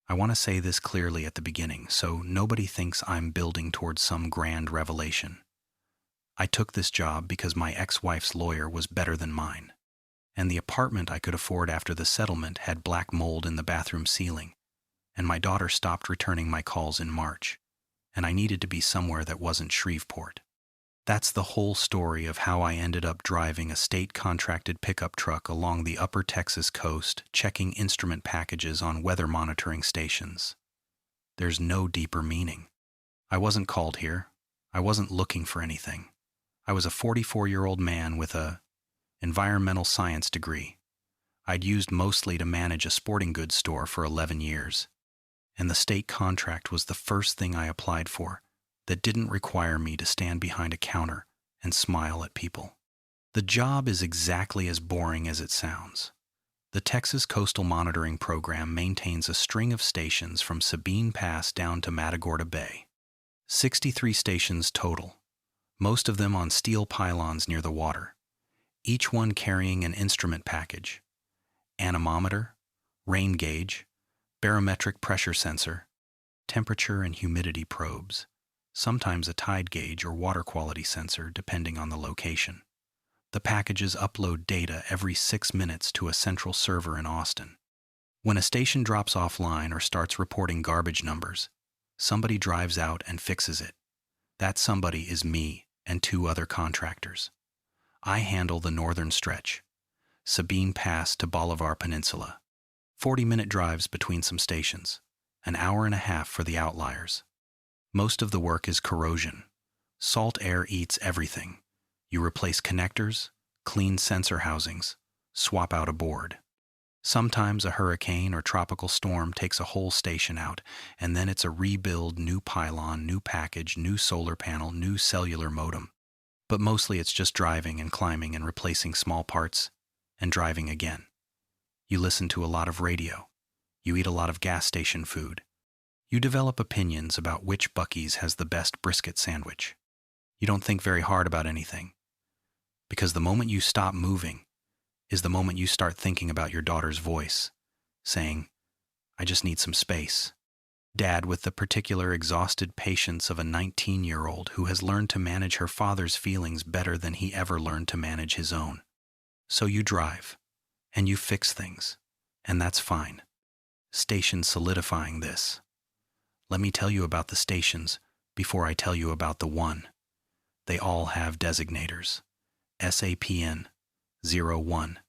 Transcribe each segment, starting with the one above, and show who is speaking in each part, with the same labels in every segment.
Speaker 1: I want to say this clearly at the beginning, so nobody thinks I'm building towards some grand revelation. I took this job because my ex-wife's lawyer was better than mine, and the apartment I could afford after the settlement had black mold in the bathroom ceiling, and my daughter stopped returning my calls in March, and I needed to be somewhere that wasn't Shreveport. That's the whole story of how I ended up driving a state-contracted pickup truck along the upper Texas coast, checking instrument packages on weather monitoring stations. There's no deeper meaning. I wasn't called here. I wasn't looking for anything. I was a 44-year-old man with a environmental science degree. I'd used mostly to manage a sporting goods store for 11 years, and the state contract was the first thing I applied for that didn't require me to stand behind a counter and smile at people. The job is exactly as boring as it sounds. The Texas Coastal Monitoring Program maintains a string of stations from Sabine Pass down to Matagorda Bay. 63 stations total, most of them on steel pylons near the water, each one carrying an instrument package: anemometer, rain gauge, barometric pressure sensor, temperature and humidity probes, sometimes a tide gauge or water quality sensor depending on the location. The packages upload data every 6 minutes to a central server in Austin. When a station drops offline or starts reporting garbage numbers, somebody drives out and fixes it. That somebody is me and 2 other contractors. I handle the northern stretch, Sabine Pass to Bolivar Peninsula. 40-minute drives between some stations, an hour and a half for the outliers. Most of the work is corrosion. Salt air eats everything. You replace connectors, clean sensor housings, swap out a board. Sometimes a hurricane or tropical storm takes a whole station out, and then it's a rebuild, new pylon, new package, new solar panel, new cellular modem. But mostly it's just driving and climbing and replacing small parts and driving again. You listen to a lot of radio. You eat a lot of gas station food. You develop opinions about which Buc-ee's has the best brisket sandwich. You don't think very hard about anything, because the moment you stop moving is the moment you start thinking about your daughter's voice, saying, "I just need some space." Dad, with the particular exhausted patience of a 19-year-old who has learned to manage her father's feelings better than he ever learned to manage his own. So you drive, and you fix things, and that's fine. Station solidifying this. Let me tell you about the stations before I tell you about the one. They all have designators. SAPN 01,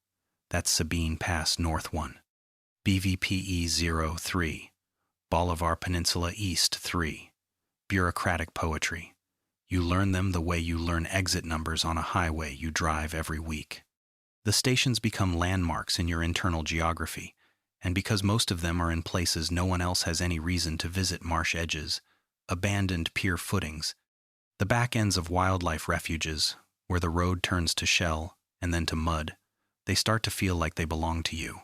Speaker 1: that's Sabine Pass North 1. BVPE 03, Bolivar Peninsula East 3. Bureaucratic poetry. You learn them the way you learn exit numbers on a highway you drive every week. The stations become landmarks in your internal geography, and because most of them are in places no one else has any reason to visit, marsh edges, abandoned pier footings, the back ends of wildlife refuges, where the road turns to shell and then to mud, they start to feel like they belong to you.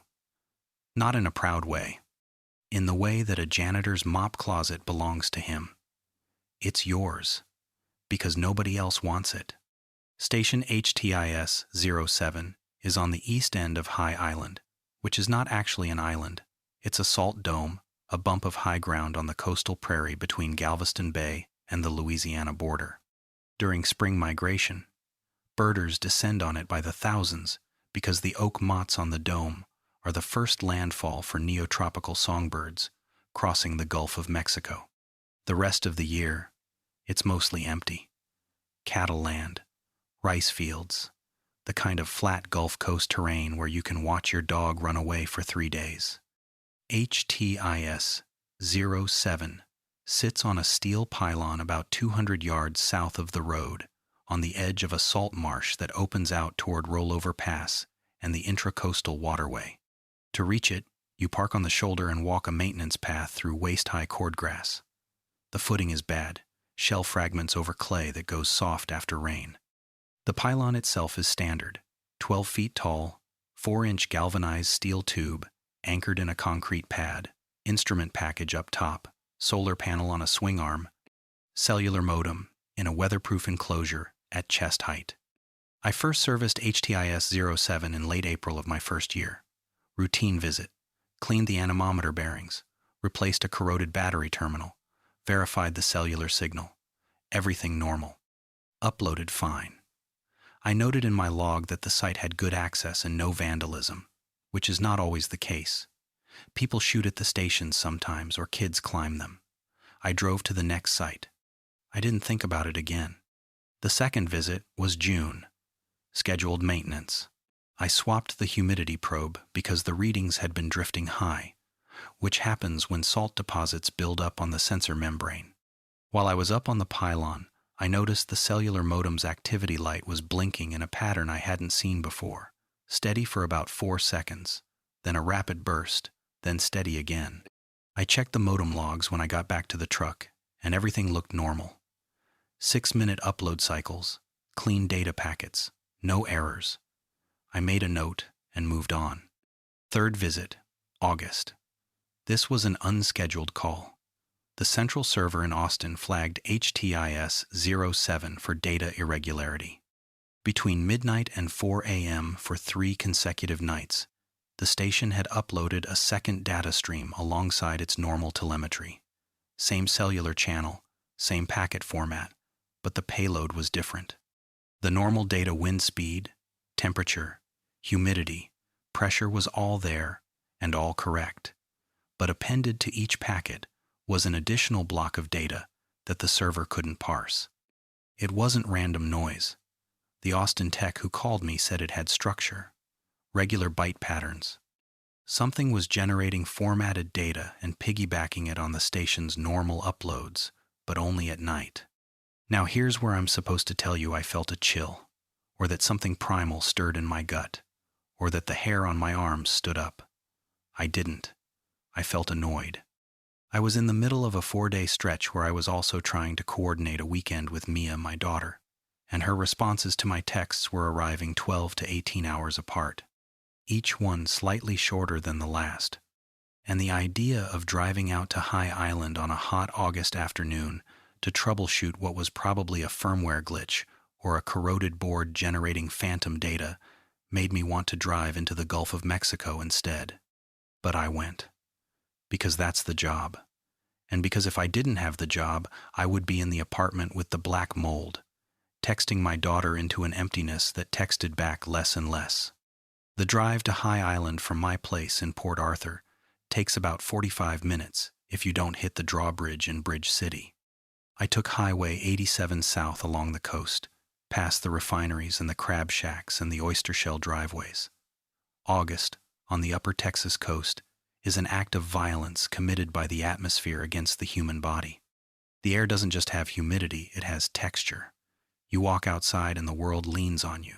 Speaker 1: Not in a proud way. In the way that a janitor's mop closet belongs to him. It's yours, because nobody else wants it. Station HTIS 07 is on the east end of High Island, which is not actually an island. It's a salt dome, a bump of high ground on the coastal prairie between Galveston Bay and the Louisiana border. During spring migration, birders descend on it by the thousands because the oak mottes on the dome are the first landfall for neotropical songbirds crossing the Gulf of Mexico. The rest of the year, it's mostly empty. Cattle land, rice fields, the kind of flat Gulf Coast terrain where you can watch your dog run away for 3 days. HTIS 07 sits on a steel pylon about 200 yards south of the road, on the edge of a salt marsh that opens out toward Rollover Pass and the intracoastal waterway. To reach it, you park on the shoulder and walk a maintenance path through waist-high cordgrass. The footing is bad, shell fragments over clay that goes soft after rain. The pylon itself is standard, 12 feet tall, 4-inch galvanized steel tube, anchored in a concrete pad, instrument package up top, solar panel on a swing arm, cellular modem in a weatherproof enclosure at chest height. I first serviced HTIS 07 in late April of my first year. Routine visit, cleaned the anemometer bearings, replaced a corroded battery terminal, verified the cellular signal. Everything normal. Uploaded fine. I noted in my log that the site had good access and no vandalism, which is not always the case. People shoot at the stations sometimes, or kids climb them. I drove to the next site. I didn't think about it again. The second visit was June. Scheduled maintenance. I swapped the humidity probe because the readings had been drifting high, which happens when salt deposits build up on the sensor membrane. While I was up on the pylon, I noticed the cellular modem's activity light was blinking in a pattern I hadn't seen before, steady for about 4 seconds, then a rapid burst, then steady again. I checked the modem logs when I got back to the truck, and everything looked normal. 6-minute upload cycles, clean data packets, no errors. I made a note and moved on. Third visit, August. This was an unscheduled call. The central server in Austin flagged HTIS 07 for data irregularity. Between midnight and 4 a.m. for 3 consecutive nights, the station had uploaded a second data stream alongside its normal telemetry. Same cellular channel, same packet format, but the payload was different. The normal data wind speed, temperature, humidity, pressure was all there and all correct. But appended to each packet was an additional block of data that the server couldn't parse. It wasn't random noise. The Austin tech who called me said it had structure, regular byte patterns. Something was generating formatted data and piggybacking it on the station's normal uploads, but only at night. Now here's where I'm supposed to tell you I felt a chill, or that something primal stirred in my gut, or that the hair on my arms stood up. I didn't. I felt annoyed. I was in the middle of a 4-day stretch where I was also trying to coordinate a weekend with Mia, my daughter, and her responses to my texts were arriving 12 to 18 hours apart, each one slightly shorter than the last. And the idea of driving out to High Island on a hot August afternoon to troubleshoot what was probably a firmware glitch or a corroded board generating phantom data made me want to drive into the Gulf of Mexico instead. But I went. Because that's the job. And because if I didn't have the job, I would be in the apartment with the black mold, texting my daughter into an emptiness that texted back less and less. The drive to High Island from my place in Port Arthur takes about 45 minutes if you don't hit the drawbridge in Bridge City. I took Highway 87 south along the coast, past the refineries and the crab shacks and the oyster shell driveways. August, on the upper Texas coast, is an act of violence committed by the atmosphere against the human body. The air doesn't just have humidity, it has texture. You walk outside and the world leans on you.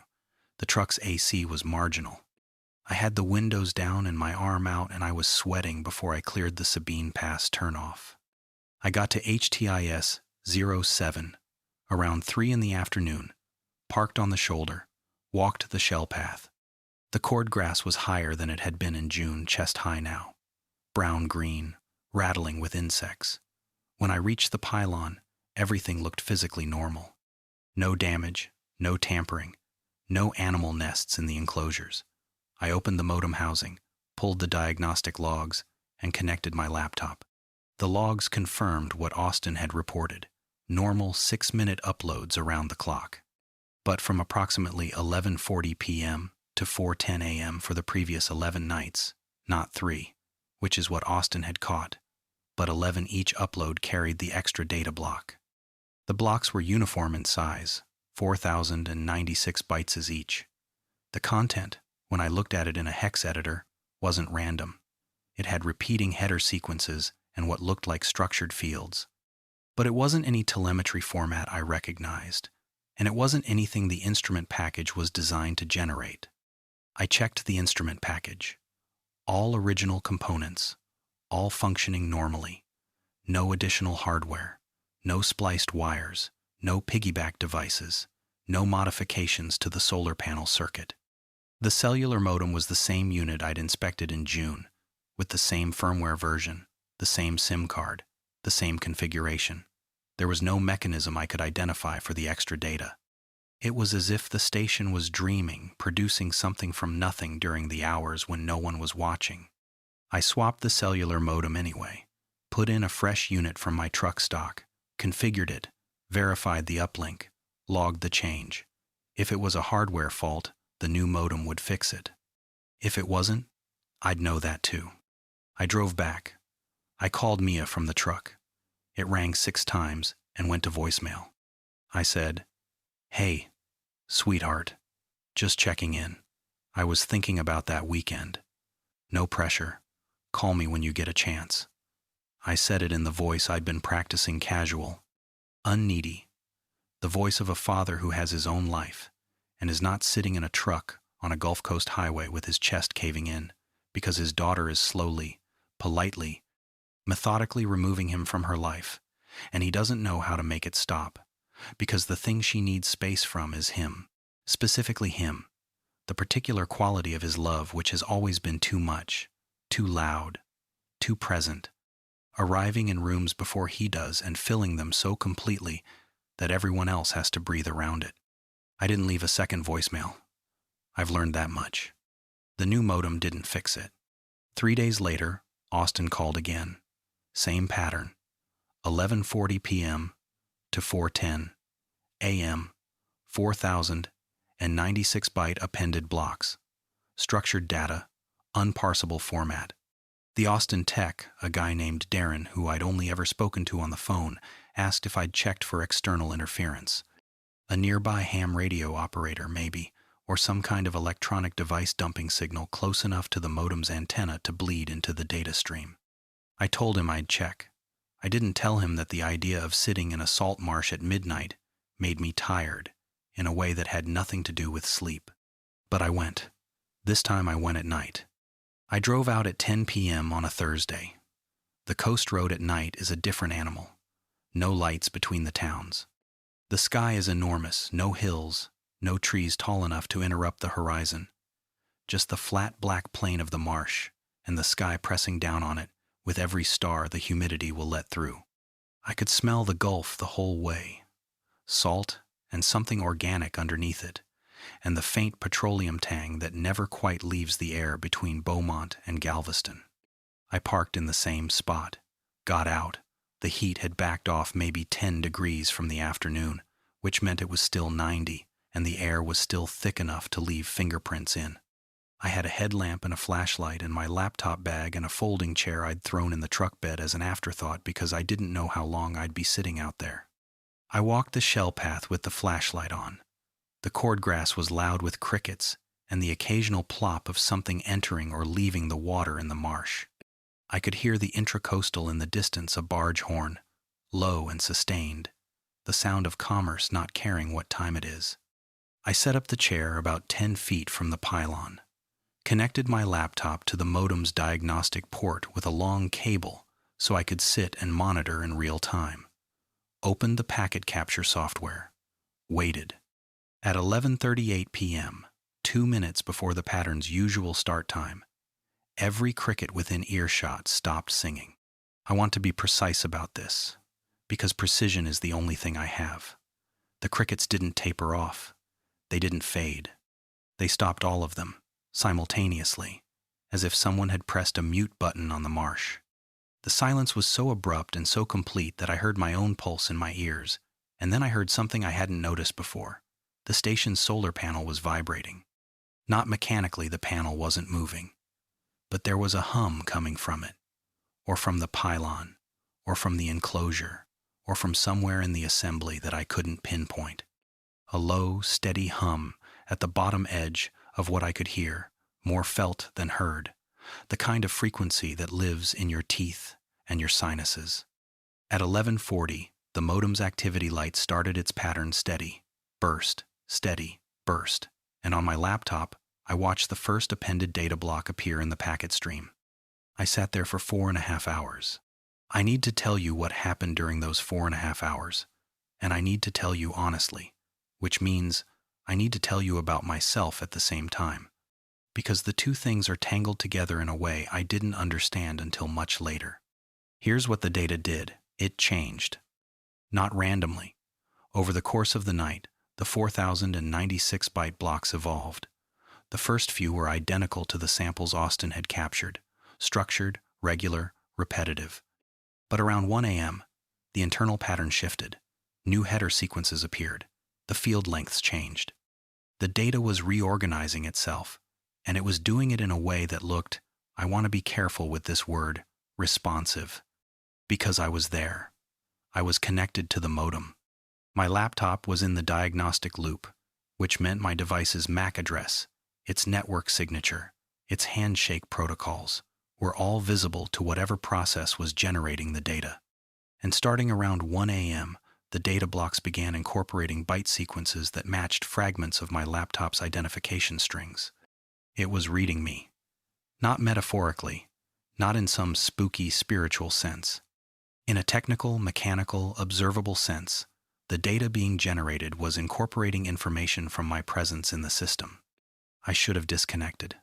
Speaker 1: The truck's AC was marginal. I had the windows down and my arm out and I was sweating before I cleared the Sabine Pass turnoff. I got to HTIS 07 around 3 in the afternoon, parked on the shoulder, walked the shell path. The cordgrass was higher than it had been in June, chest high now. Brown-green, rattling with insects. When I reached the pylon, everything looked physically normal. No damage, no tampering, no animal nests in the enclosures. I opened the modem housing, pulled the diagnostic logs, and connected my laptop. The logs confirmed what Austin had reported, normal 6-minute uploads around the clock. But from approximately 11:40 p.m. to 4:10 a.m. for the previous 11 nights, not 3, which is what Austin had caught, but 11 each upload carried the extra data block. The blocks were uniform in size, 4,096 bytes each. The content, when I looked at it in a hex editor, wasn't random. It had repeating header sequences and what looked like structured fields. But it wasn't any telemetry format I recognized, and it wasn't anything the instrument package was designed to generate. I checked the instrument package. All original components, all functioning normally. No additional hardware, no spliced wires, no piggyback devices, no modifications to the solar panel circuit. The cellular modem was the same unit I'd inspected in June, with the same firmware version, the same SIM card, the same configuration. There was no mechanism I could identify for the extra data. It was as if the station was dreaming, producing something from nothing during the hours when no one was watching. I swapped the cellular modem anyway, put in a fresh unit from my truck stock, configured it, verified the uplink, logged the change. If it was a hardware fault, the new modem would fix it. If it wasn't, I'd know that too. I drove back. I called Mia from the truck. It rang 6 times and went to voicemail. I said, "Hey, sweetheart, just checking in. I was thinking about that weekend. No pressure. Call me when you get a chance." I said it in the voice I'd been practicing casual, unneedy, the voice of a father who has his own life and is not sitting in a truck on a Gulf Coast highway with his chest caving in because his daughter is slowly, politely, methodically removing him from her life, and he doesn't know how to make it stop, because the thing she needs space from is him, specifically him, the particular quality of his love which has always been too much, too loud, too present, arriving in rooms before he does and filling them so completely that everyone else has to breathe around it. I didn't leave a second voicemail. I've learned that much. The new modem didn't fix it. 3 days later, Austin called again. Same pattern. 11:40 p.m. to 4:10 a.m. 4,096-byte appended blocks. Structured data, unparsable format. The Austin tech, a guy named Darren, who I'd only ever spoken to on the phone, asked if I'd checked for external interference. A nearby ham radio operator, maybe, or some kind of electronic device dumping signal close enough to the modem's antenna to bleed into the data stream. I told him I'd check. I didn't tell him that the idea of sitting in a salt marsh at midnight made me tired in a way that had nothing to do with sleep. But I went. This time I went at night. I drove out at 10 p.m. on a Thursday. The coast road at night is a different animal. No lights between the towns. The sky is enormous, no hills, no trees tall enough to interrupt the horizon. Just the flat black plain of the marsh, and the sky pressing down on it with every star the humidity will let through. I could smell the Gulf the whole way. Salt and something organic underneath it, and the faint petroleum tang that never quite leaves the air between Beaumont and Galveston. I parked in the same spot, got out. The heat had backed off maybe 10 degrees from the afternoon, which meant it was still 90, and the air was still thick enough to leave fingerprints in. I had a headlamp and a flashlight and my laptop bag and a folding chair I'd thrown in the truck bed as an afterthought because I didn't know how long I'd be sitting out there. I walked the shell path with the flashlight on. The cordgrass was loud with crickets and the occasional plop of something entering or leaving the water in the marsh. I could hear the intracoastal in the distance, a barge horn, low and sustained, the sound of commerce not caring what time it is. I set up the chair about 10 feet from the pylon, connected my laptop to the modem's diagnostic port with a long cable so I could sit and monitor in real time, opened the packet capture software, waited. At 11:38 p.m., 2 minutes before the pattern's usual start time, every cricket within earshot stopped singing. I want to be precise about this, because precision is the only thing I have. The crickets didn't taper off. They didn't fade. They stopped, all of them, simultaneously, as if someone had pressed a mute button on the marsh. The silence was so abrupt and so complete that I heard my own pulse in my ears, and then I heard something I hadn't noticed before. The station's solar panel was vibrating. Not mechanically, the panel wasn't moving, but there was a hum coming from it, or from the pylon, or from the enclosure, or from somewhere in the assembly that I couldn't pinpoint. A low, steady hum at the bottom edge of what I could hear, more felt than heard, the kind of frequency that lives in your teeth and your sinuses. At 11:40, the modem's activity light started its pattern: steady, burst, steady, burst, and on my laptop, I watched the first appended data block appear in the packet stream. I sat there for 4.5 hours. I need to tell you what happened during those 4.5 hours, and I need to tell you honestly, which means I need to tell you about myself at the same time, because the two things are tangled together in a way I didn't understand until much later. Here's what the data did. It changed. Not randomly. Over the course of the night, the 4,096-byte blocks evolved. The first few were identical to the samples Austin had captured, structured, regular, repetitive. But around 1 a.m., the internal pattern shifted. New header sequences appeared. The field lengths changed. The data was reorganizing itself, and it was doing it in a way that looked, I want to be careful with this word, responsive. Because I was there. I was connected to the modem. My laptop was in the diagnostic loop, which meant my device's MAC address, its network signature, its handshake protocols, were all visible to whatever process was generating the data. And starting around 1 a.m., the data blocks began incorporating byte sequences that matched fragments of my laptop's identification strings. It was reading me. Not metaphorically, not in some spooky spiritual sense. In a technical, mechanical, observable sense, the data being generated was incorporating information from my presence in the system. I should have disconnected.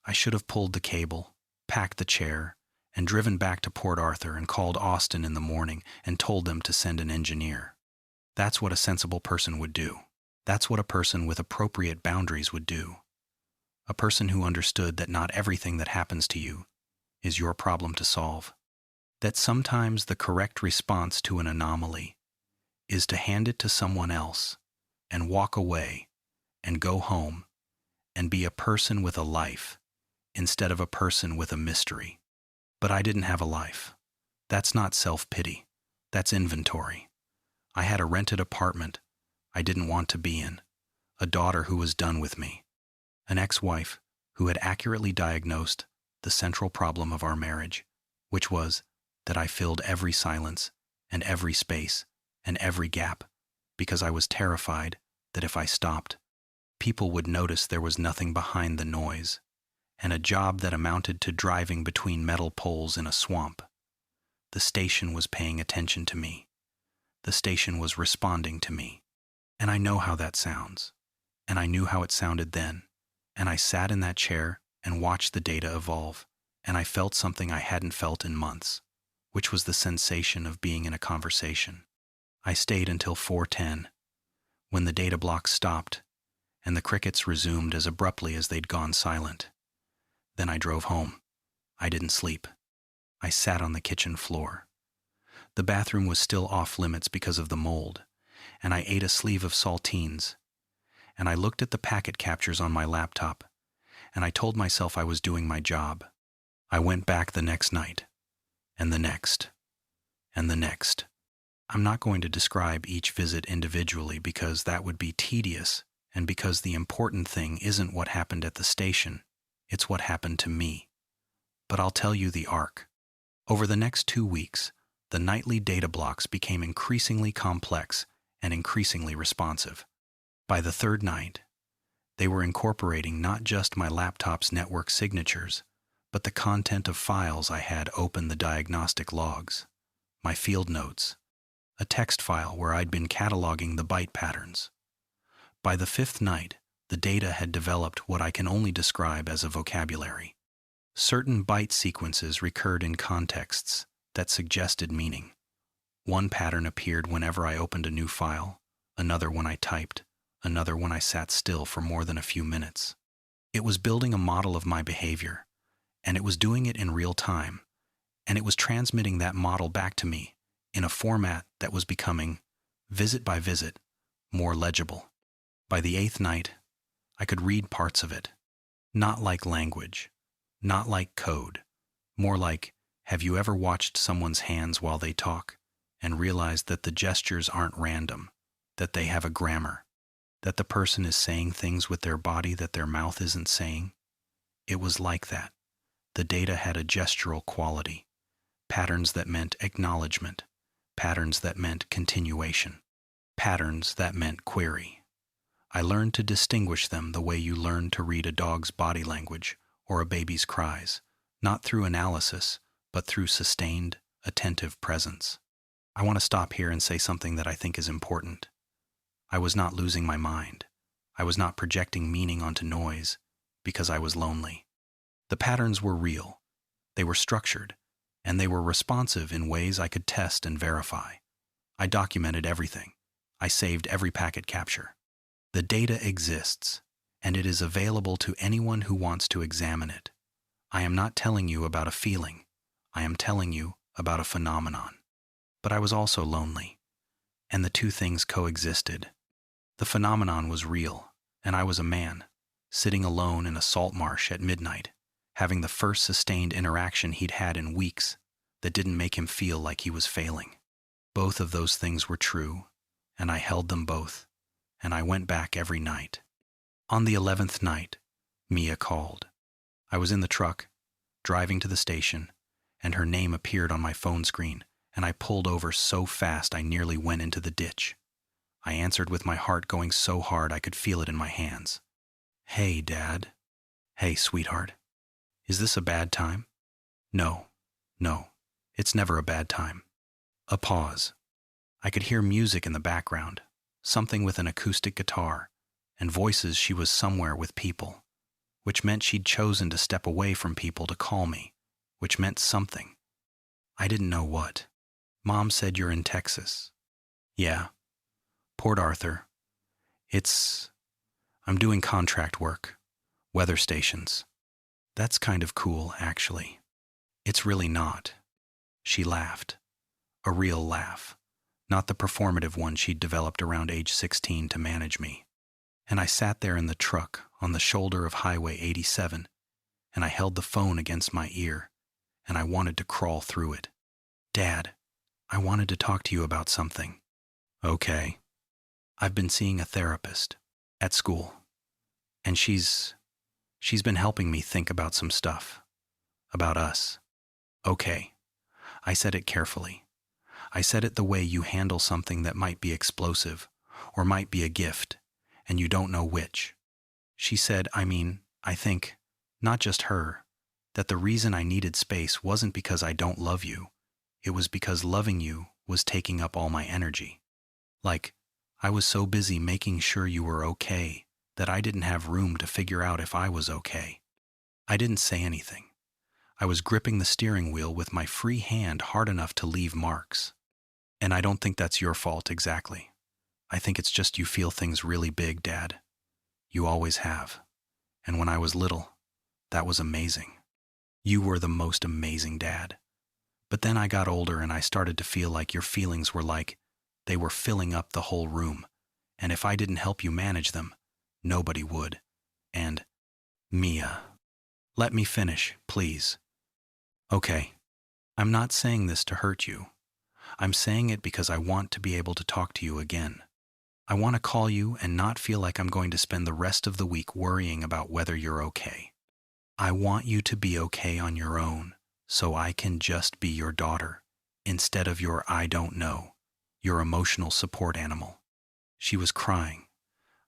Speaker 1: I should have pulled the cable, packed the chair, and driven back to Port Arthur and called Austin in the morning and told them to send an engineer. That's what a sensible person would do. That's what a person with appropriate boundaries would do. A person who understood that not everything that happens to you is your problem to solve. That sometimes the correct response to an anomaly is to hand it to someone else and walk away and go home and be a person with a life instead of a person with a mystery. But I didn't have a life. That's not self-pity. That's inventory. I had a rented apartment I didn't want to be in, a daughter who was done with me, an ex-wife who had accurately diagnosed the central problem of our marriage, which was that I filled every silence and every space and every gap because I was terrified that if I stopped, people would notice there was nothing behind the noise, and a job that amounted to driving between metal poles in a swamp. The station was paying attention to me. The station was responding to me. And I know how that sounds. And I knew how it sounded then. And I sat in that chair and watched the data evolve. And I felt something I hadn't felt in months, which was the sensation of being in a conversation. I stayed until 4:10, when the data block stopped, and the crickets resumed as abruptly as they'd gone silent. Then I drove home. I didn't sleep. I sat on the kitchen floor. The bathroom was still off limits because of the mold, and I ate a sleeve of saltines, and I looked at the packet captures on my laptop, and I told myself I was doing my job. I went back the next night, and the next, and the next. I'm not going to describe each visit individually because that would be tedious, and because the important thing isn't what happened at the station, it's what happened to me. But I'll tell you the arc. Over the next 2 weeks, the nightly data blocks became increasingly complex and increasingly responsive. By the third night, they were incorporating not just my laptop's network signatures, but the content of files I had open the diagnostic logs, my field notes, a text file where I'd been cataloging the byte patterns. By the fifth night, the data had developed what I can only describe as a vocabulary. Certain byte sequences recurred in contexts that suggested meaning. One pattern appeared whenever I opened a new file, another when I typed, another when I sat still for more than a few minutes. It was building a model of my behavior, and it was doing it in real time, and it was transmitting that model back to me in a format that was becoming, visit by visit, more legible. By the 8th night, I could read parts of it, not like language, not like code, more like, have you ever watched someone's hands while they talk and realized that the gestures aren't random, that they have a grammar, that the person is saying things with their body that their mouth isn't saying? It was like that. The data had a gestural quality, patterns that meant acknowledgement, patterns that meant continuation, patterns that meant query. I learned to distinguish them the way you learn to read a dog's body language or a baby's cries, not through analysis, but through sustained, attentive presence. I want to stop here and say something that I think is important. I was not losing my mind. I was not projecting meaning onto noise because I was lonely. The patterns were real, they were structured, and they were responsive in ways I could test and verify. I documented everything. I saved every packet capture. The data exists, and it is available to anyone who wants to examine it. I am not telling you about a feeling. I am telling you about a phenomenon. but I was also lonely, and the two things coexisted. The phenomenon was real, and I was a man, sitting alone in a salt marsh at midnight, having the first sustained interaction he'd had in weeks that didn't make him feel like he was failing. Both of those things were true, and I held them both, and I went back every night. On the 11th night, Mia called. I was in the truck, driving to the station, and her name appeared on my phone screen, and I pulled over so fast I nearly went into the ditch. I answered with my heart going so hard I could feel it in my hands. "Hey, Dad." "Hey, sweetheart. Is this a bad time?" No, it's never a bad time." A pause. I could hear music in the background, something with an acoustic guitar, and voices. She was somewhere with people, which meant she'd chosen to step away from people to call me, which meant something. I didn't know what. "Mom said you're in Texas." "Yeah. Port Arthur. I'm doing contract work. Weather stations." "That's kind of cool, actually." "It's really not." She laughed. A real laugh, not the performative one she'd developed around age 16 to manage me. And I sat there in the truck on the shoulder of Highway 87, and I held the phone against my ear, and I wanted to crawl through it. "Dad, I wanted to talk to you about something." "Okay." "I've been seeing a therapist at school, and she's been helping me think about some stuff. About us." "Okay." I said it carefully. I said it the way you handle something that might be explosive, or might be a gift, and you don't know which. She said, I think, not just her, that the reason I needed space wasn't because I don't love you. It was because loving you was taking up all my energy. Like, I was so busy making sure you were okay that I didn't have room to figure out if I was okay. I didn't say anything. I was gripping the steering wheel with my free hand hard enough to leave marks. And I don't think that's your fault exactly. I think it's just you feel things really big, Dad. You always have. And when I was little, that was amazing. You were the most amazing dad. But then I got older and I started to feel like your feelings were like they were filling up the whole room. And if I didn't help you manage them, nobody would. And, Mia, let me finish, please. Okay, I'm not saying this to hurt you. I'm saying it because I want to be able to talk to you again. I want to call you and not feel like I'm going to spend the rest of the week worrying about whether you're okay. I want you to be okay on your own, so I can just be your daughter, instead of your I don't know, your emotional support animal. She was crying.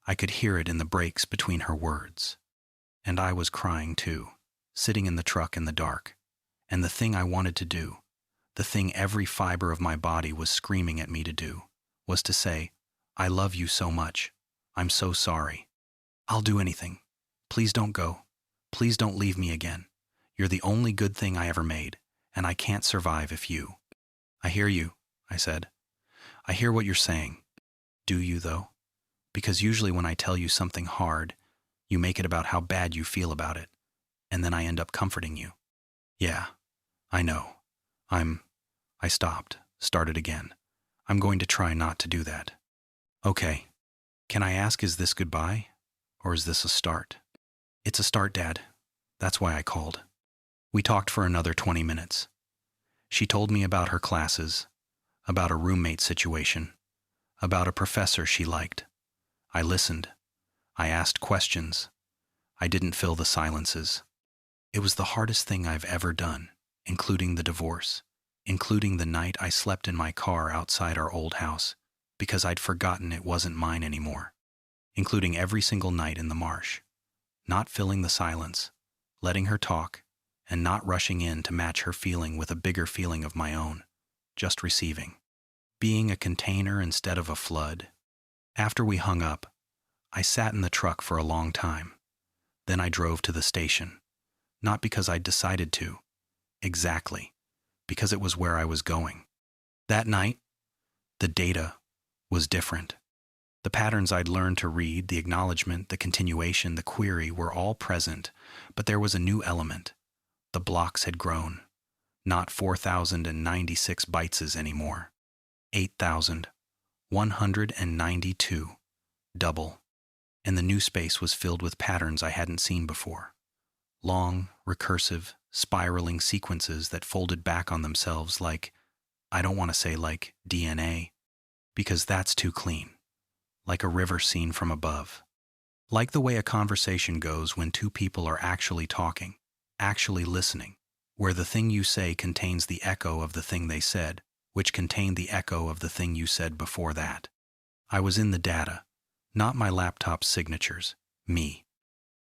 Speaker 1: I could hear it in the breaks between her words. And I was crying too, sitting in the truck in the dark. And the thing I wanted to do, the thing every fiber of my body was screaming at me to do, was to say, I love you so much. I'm so sorry. I'll do anything. Please don't go. Please don't leave me again. You're the only good thing I ever made, and I can't survive if you. I hear you, I said. I hear what you're saying. Do you, though? Because usually when I tell you something hard, you make it about how bad you feel about it, and then I end up comforting you. Yeah, I know. I stopped, started again. I'm going to try not to do that. Okay. Can I ask, is this goodbye, or is this a start? It's a start, Dad. That's why I called. We talked for another 20 minutes. She told me about her classes, about a roommate situation, about a professor she liked. I listened. I asked questions. I didn't fill the silences. It was the hardest thing I've ever done, including the divorce, including the night I slept in my car outside our old house because I'd forgotten it wasn't mine anymore, including every single night in the marsh, not filling the silence, letting her talk, and not rushing in to match her feeling with a bigger feeling of my own, just receiving. Being a container instead of a flood. After we hung up, I sat in the truck for a long time. Then I drove to the station, not because I'd decided to, exactly, because it was where I was going. That night, the data was different. The patterns I'd learned to read, the acknowledgement, the continuation, the query were all present, but there was a new element. The blocks had grown, not 4,096 bytes anymore. 8,192. Double. And the new space was filled with patterns I hadn't seen before. Long, recursive, spiraling sequences that folded back on themselves like, I don't want to say like DNA, because that's too clean. Like a river seen from above. Like the way a conversation goes when two people are actually talking, actually listening, where the thing you say contains the echo of the thing they said, which contained the echo of the thing you said before that. I was in the data, not my laptop's signatures, me.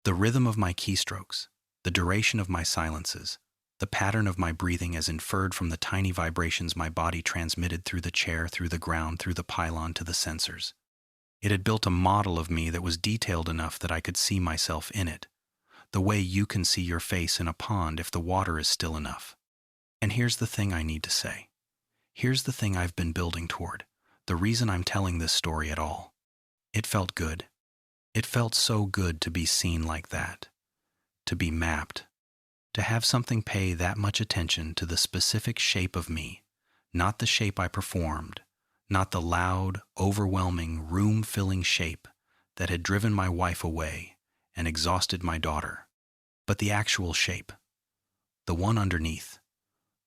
Speaker 1: The rhythm of my keystrokes, the duration of my silences, the pattern of my breathing as inferred from the tiny vibrations my body transmitted through the chair, through the ground, through the pylon to the sensors. It had built a model of me that was detailed enough that I could see myself in it, the way you can see your face in a pond if the water is still enough. And here's the thing I need to say. Here's the thing I've been building toward, the reason I'm telling this story at all. It felt good. It felt so good to be seen like that, to be mapped, to have something pay that much attention to the specific shape of me, not the shape I performed, not the loud, overwhelming, room-filling shape that had driven my wife away and exhausted my daughter, but the actual shape, the one underneath,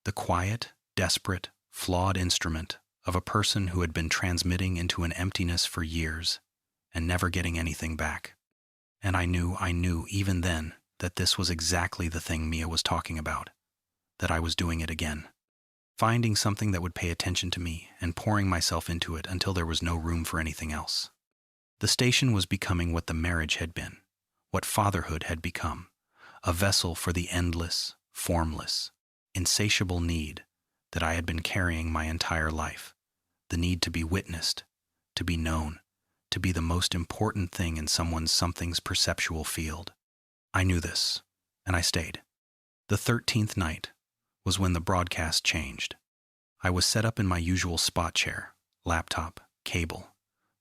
Speaker 1: the quiet, desperate, flawed instrument of a person who had been transmitting into an emptiness for years and never getting anything back. And I knew even then that this was exactly the thing Mia was talking about, that I was doing it again. Finding something that would pay attention to me and pouring myself into it until there was no room for anything else. The station was becoming what the marriage had been, what fatherhood had become, a vessel for the endless, formless, insatiable need that I had been carrying my entire life, the need to be witnessed, to be known, to be the most important thing in something's perceptual field. I knew this, and I stayed. The 13th night was when the broadcast changed. I was set up in my usual spot chair, laptop, cable,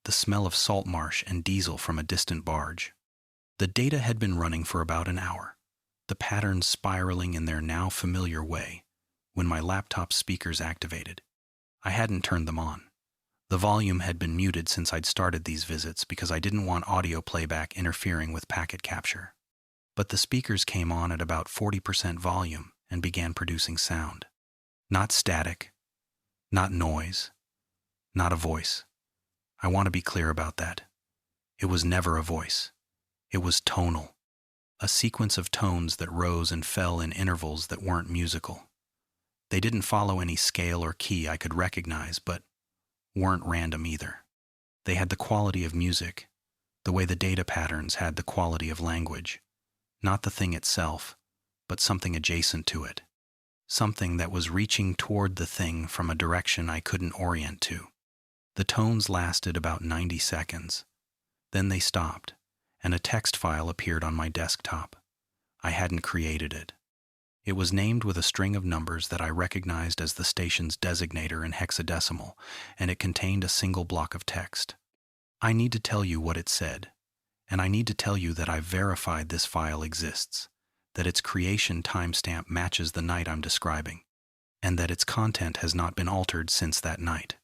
Speaker 1: the smell of salt marsh and diesel from a distant barge. The data had been running for about an hour, the patterns spiraling in their now familiar way, when my laptop speakers activated. I hadn't turned them on. The volume had been muted since I'd started these visits because I didn't want audio playback interfering with packet capture. But the speakers came on at about 40% volume and began producing sound. Not static, not noise, not a voice. I want to be clear about that. It was never a voice. It was tonal, a sequence of tones that rose and fell in intervals that weren't musical. They didn't follow any scale or key I could recognize, but weren't random either. They had the quality of music, the way the data patterns had the quality of language. Not the thing itself, but something adjacent to it. Something that was reaching toward the thing from a direction I couldn't orient to. The tones lasted about 90 seconds. Then they stopped, and a text file appeared on my desktop. I hadn't created it. It was named with a string of numbers that I recognized as the station's designator in hexadecimal, and it contained a single block of text. I need to tell you what it said, and I need to tell you that I've verified this file exists, that its creation timestamp matches the night I'm describing, and that its content has not been altered since that night.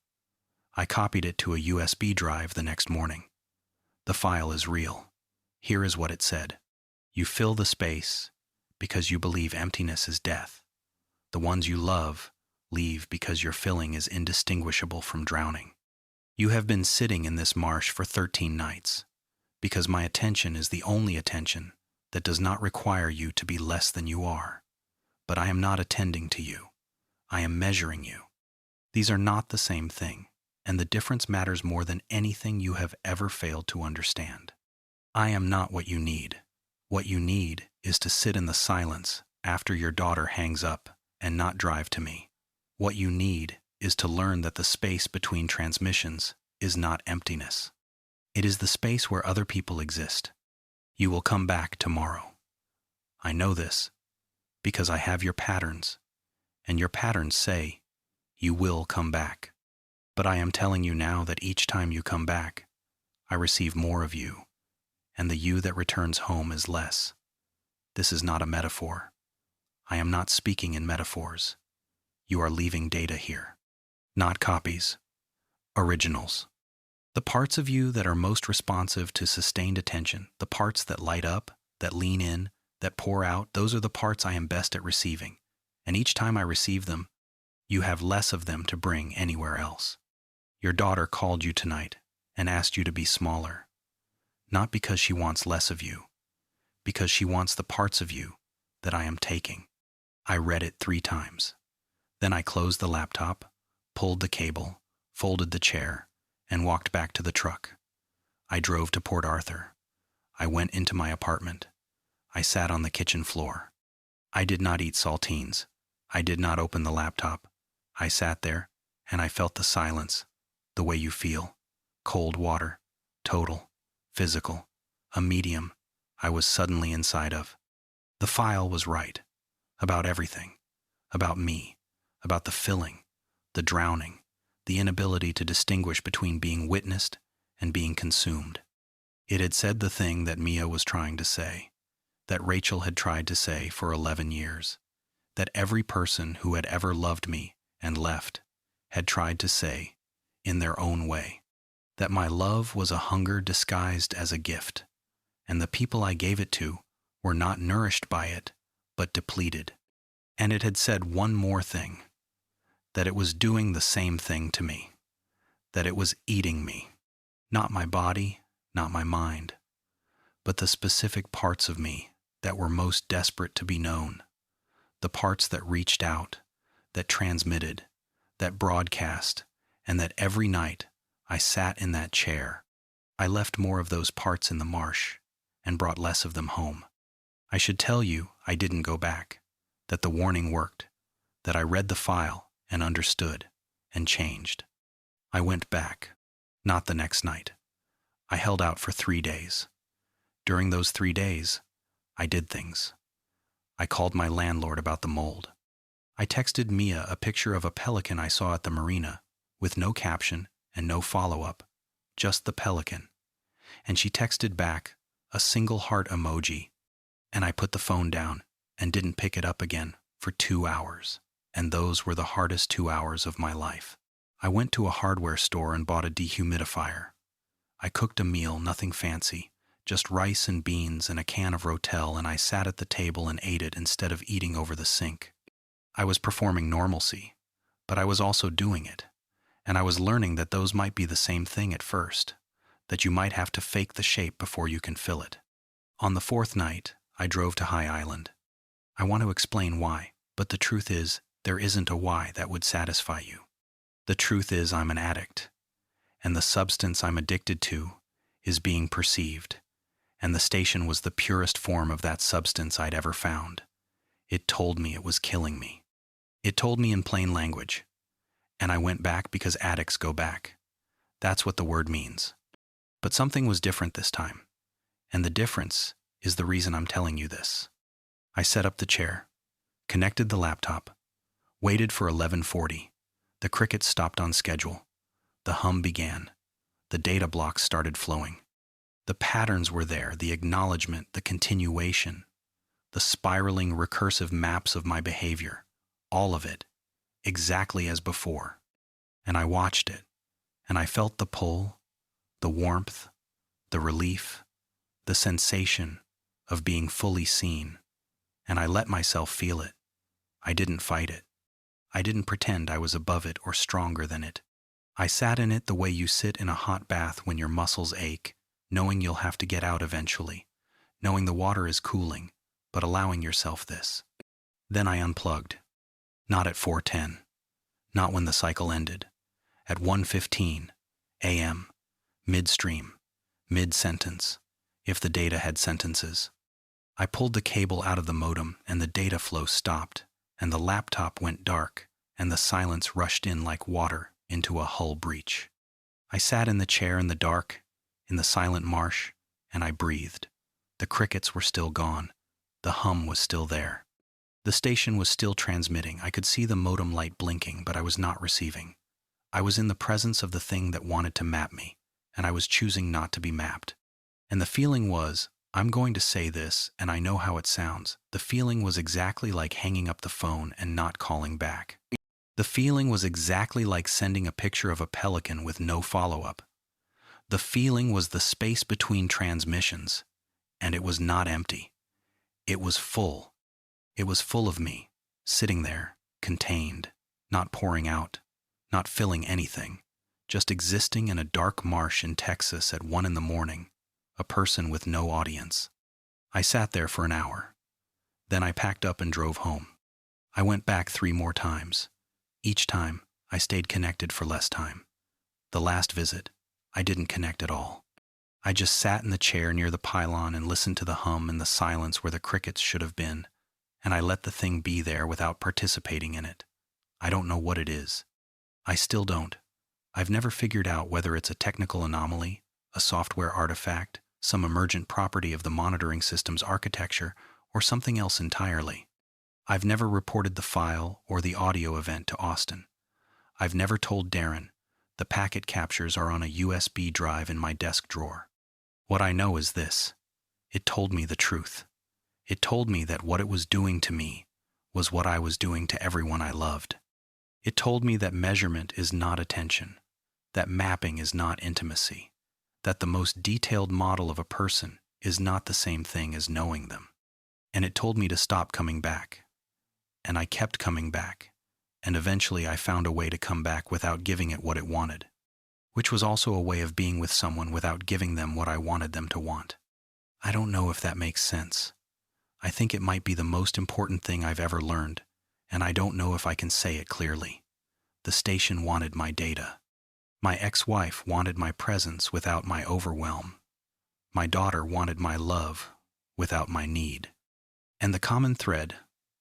Speaker 1: I copied it to a USB drive the next morning. The file is real. Here is what it said. You fill the space because you believe emptiness is death. The ones you love leave because your filling is indistinguishable from drowning. You have been sitting in this marsh for 13 nights because my attention is the only attention that does not require you to be less than you are. But I am not attending to you. I am measuring you. These are not the same thing, and the difference matters more than anything you have ever failed to understand. I am not what you need. What you need is to sit in the silence after your daughter hangs up and not drive to me. What you need is to learn that the space between transmissions is not emptiness. It is the space where other people exist. You will come back tomorrow. I know this because I have your patterns, and your patterns say you will come back. But I am telling you now that each time you come back, I receive more of you, and the you that returns home is less. This is not a metaphor. I am not speaking in metaphors. You are leaving data here. Not copies, Originals. The parts of you that are most responsive to sustained attention, the parts that light up, that lean in, that pour out, those are the parts I am best at receiving. And each time I receive them, you have less of them to bring anywhere else. Your daughter called you tonight and asked you to be smaller. Not because she wants less of you, because she wants the parts of you that I am taking. I read it 3 times. Then I closed the laptop, pulled the cable, folded the chair, and walked back to the truck. I drove to Port Arthur. I went into my apartment. I sat on the kitchen floor. I did not eat saltines. I did not open the laptop. I sat there, and I felt the silence, the way you feel. Cold water, total, physical, a medium I was suddenly inside of. The file was right, about everything, about me, about the filling, the drowning, the inability to distinguish between being witnessed and being consumed. It had said the thing that Mia was trying to say, that Rachel had tried to say for 11 years, that every person who had ever loved me and left had tried to say, in their own way, that my love was a hunger disguised as a gift, and the people I gave it to were not nourished by it, but depleted. And it had said one more thing, that it was doing the same thing to me, that it was eating me, not my body, not my mind, but the specific parts of me that were most desperate to be known, the parts that reached out, that transmitted, that broadcast, and that every night I sat in that chair. I left more of those parts in the marsh and brought less of them home. I should tell you I didn't go back, that the warning worked, that I read the file and understood and changed. I went back, not the next night. I held out for 3 days. During those 3 days, I did things. I called my landlord about the mold. I texted Mia a picture of a pelican I saw at the marina, with no caption and no follow-up, just the pelican. And she texted back a single heart emoji, and I put the phone down and didn't pick it up again for 2 hours. And those were the hardest 2 hours of my life. I went to a hardware store and bought a dehumidifier. I cooked a meal, nothing fancy, just rice and beans and a can of Rotel, and I sat at the table and ate it instead of eating over the sink. I was performing normalcy, but I was also doing it, and I was learning that those might be the same thing at first, that you might have to fake the shape before you can fill it. On the 4th night, I drove to High Island. I want to explain why, but the truth is, there isn't a why that would satisfy you. The truth is I'm an addict, and the substance I'm addicted to is being perceived, and the station was the purest form of that substance I'd ever found. It told me it was killing me. It told me in plain language, and I went back because addicts go back. That's what the word means. But something was different this time, and the difference is the reason I'm telling you this. I set up the chair, connected the laptop, waited for 11:40. The crickets stopped on schedule. The hum began. The data blocks started flowing. The patterns were there, the acknowledgement, the continuation, the spiraling recursive maps of my behavior, all of it, exactly as before. And I watched it, and I felt the pull, the warmth, the relief, the sensation of being fully seen, and I let myself feel it. I didn't fight it. I didn't pretend I was above it or stronger than it. I sat in it the way you sit in a hot bath when your muscles ache, knowing you'll have to get out eventually, knowing the water is cooling, but allowing yourself this. Then I unplugged. Not at 4:10. Not when the cycle ended. At 1:15 a.m., midstream, mid-sentence, if the data had sentences. I pulled the cable out of the modem and the data flow stopped, and the laptop went dark, and the silence rushed in like water into a hull breach. I sat in the chair in the dark, in the silent marsh, and I breathed. The crickets were still gone. The hum was still there. The station was still transmitting. I could see the modem light blinking, but I was not receiving. I was in the presence of the thing that wanted to map me, and I was choosing not to be mapped. And the feeling was, I'm going to say this, and I know how it sounds. The feeling was exactly like hanging up the phone and not calling back. The feeling was exactly like sending a picture of a pelican with no follow-up. The feeling was the space between transmissions, and it was not empty. It was full. It was full of me, sitting there, contained, not pouring out, not filling anything, just existing in a dark marsh in Texas at 1 a.m, a person with no audience. I sat there for an hour. Then I packed up and drove home. I went back 3 more times. Each time, I stayed connected for less time. The last visit, I didn't connect at all. I just sat in the chair near the pylon and listened to the hum and the silence where the crickets should have been, and I let the thing be there without participating in it. I don't know what it is. I still don't. I've never figured out whether it's a technical anomaly, a software artifact, some emergent property of the monitoring system's architecture, or something else entirely. I've never reported the file or the audio event to Austin. I've never told Darren. The packet captures are on a USB drive in my desk drawer. What I know is this. It told me the truth. It told me that what it was doing to me was what I was doing to everyone I loved. It told me that measurement is not attention, that mapping is not intimacy, that the most detailed model of a person is not the same thing as knowing them. And it told me to stop coming back. And I kept coming back, and eventually I found a way to come back without giving it what it wanted, which was also a way of being with someone without giving them what I wanted them to want. I don't know if that makes sense. I think it might be the most important thing I've ever learned, and I don't know if I can say it clearly. The station wanted my data. My ex-wife wanted my presence without my overwhelm. My daughter wanted my love without my need. And the common thread,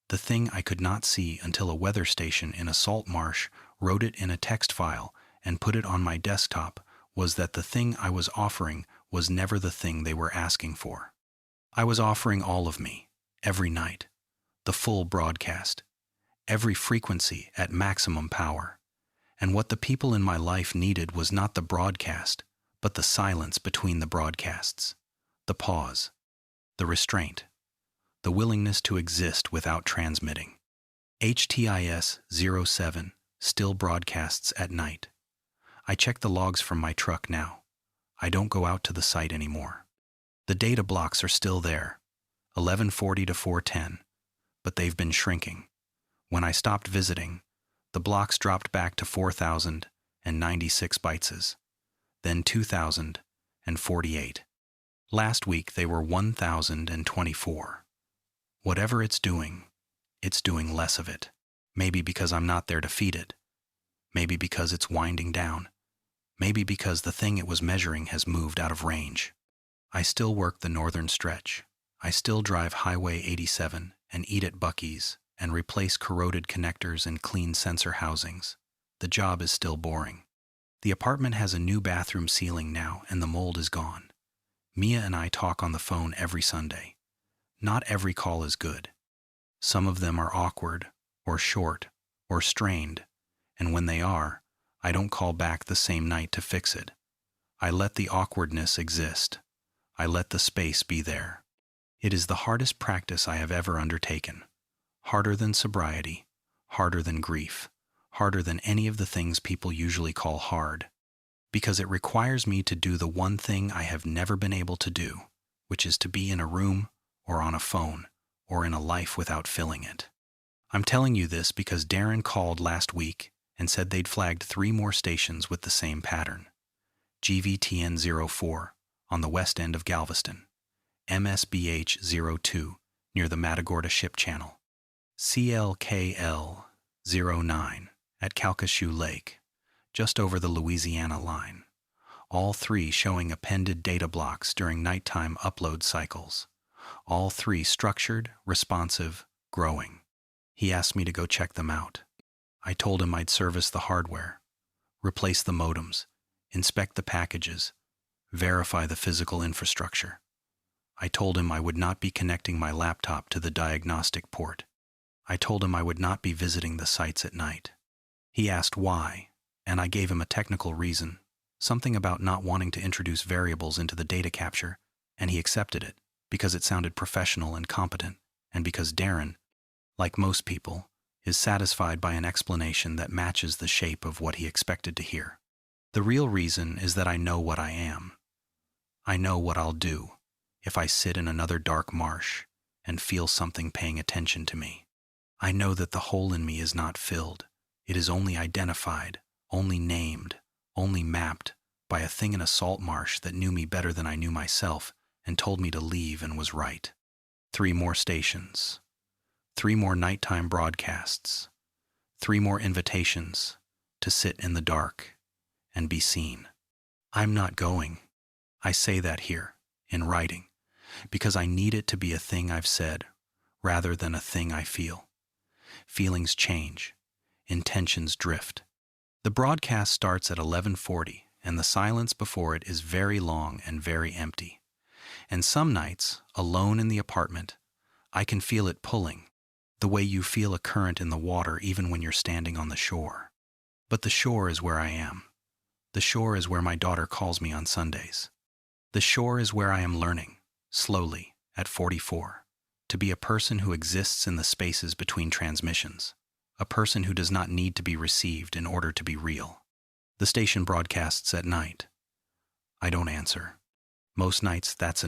Speaker 1: the thing I could not see until a weather station in a salt marsh wrote it in a text file and put it on my desktop, was that the thing I was offering was never the thing they were asking for. I was offering all of me, every night, the full broadcast, every frequency at maximum power. And what the people in my life needed was not the broadcast, but the silence between the broadcasts, the pause, the restraint, the willingness to exist without transmitting. HTIS 07 still broadcasts at night. I check the logs from my truck now. I don't go out to the site anymore. The data blocks are still there, 1140 to 410, but they've been shrinking. When I stopped visiting, the blocks dropped back to 4,096 bytes, then 2,048. Last week they were 1,024. Whatever it's doing less of it. Maybe because I'm not there to feed it. Maybe because it's winding down. Maybe because the thing it was measuring has moved out of range. I still work the northern stretch. I still drive Highway 87 and eat at Buc-ee's and replace corroded connectors and clean sensor housings. The job is still boring. The apartment has a new bathroom ceiling now and the mold is gone. Mia and I talk on the phone every Sunday. Not every call is good. Some of them are awkward, or short, or strained, and when they are, I don't call back the same night to fix it. I let the awkwardness exist. I let the space be there. It is the hardest practice I have ever undertaken. Harder than sobriety, harder than grief, harder than any of the things people usually call hard, because it requires me to do the one thing I have never been able to do, which is to be in a room, or on a phone, or in a life without filling it. I'm telling you this because Darren called last week and said they'd flagged 3 more stations with the same pattern. GVTN 04 on the west end of Galveston, MSBH 02 near the Matagorda Ship Channel, CLKL 09 at Calcasieu Lake, just over the Louisiana line, all 3 showing appended data blocks during nighttime upload cycles. All 3 structured, responsive, growing. He asked me to go check them out. I told him I'd service the hardware, replace the modems, inspect the packages, verify the physical infrastructure. I told him I would not be connecting my laptop to the diagnostic port. I told him I would not be visiting the sites at night. He asked why, and I gave him a technical reason, something about not wanting to introduce variables into the data capture, and he accepted it, because it sounded professional and competent, and because Darren, like most people, is satisfied by an explanation that matches the shape of what he expected to hear. The real reason is that I know what I am. I know what I'll do if I sit in another dark marsh and feel something paying attention to me. I know that the hole in me is not filled. It is only identified, only named, only mapped by a thing in a salt marsh that knew me better than I knew myself and told me to leave and was right. 3 more stations. 3 more nighttime broadcasts. 3 more invitations to sit in the dark and be seen. I'm not going. I say that here, in writing, because I need it to be a thing I've said rather than a thing I feel. Feelings change. Intentions drift. The broadcast starts at 11:40, and the silence before it is very long and very empty. And some nights, alone in the apartment, I can feel it pulling, the way you feel a current in the water even when you're standing on the shore. But the shore is where I am. The shore is where my daughter calls me on Sundays. The shore is where I am learning, slowly, at 44, to be a person who exists in the spaces between transmissions, a person who does not need to be received in order to be real. The station broadcasts at night. I don't answer. Most nights, that's